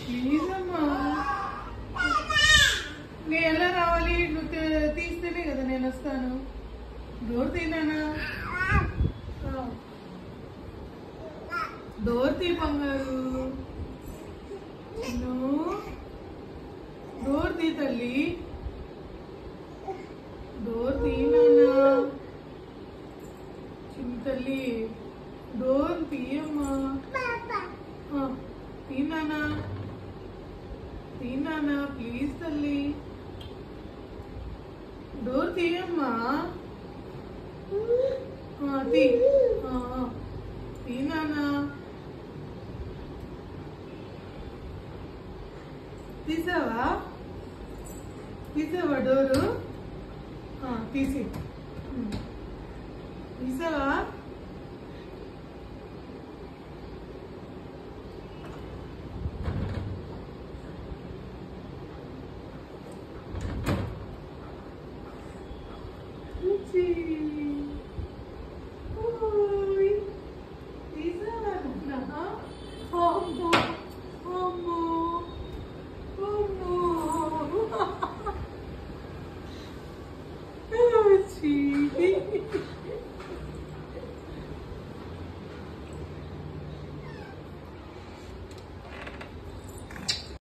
Please అమ్మా. నేను ఎలా రావాలి? నువ్వు తీస్తేనే కదా నేను వస్తాను. డోర్ తీనానా? డోర్ తీ బంగారు. డోర్ తీ తల్లి. డోర్ తీనానా? చిన్న తల్లి డోర్ తీయమ్మా. తీనానా? తీనానా ప్లీజ్ తల్లి. డోర్ తీయమ్మా. తీ. తీనానా? తీసావా? తీసావా డోరు? తీసి తీసావా? Oopsie.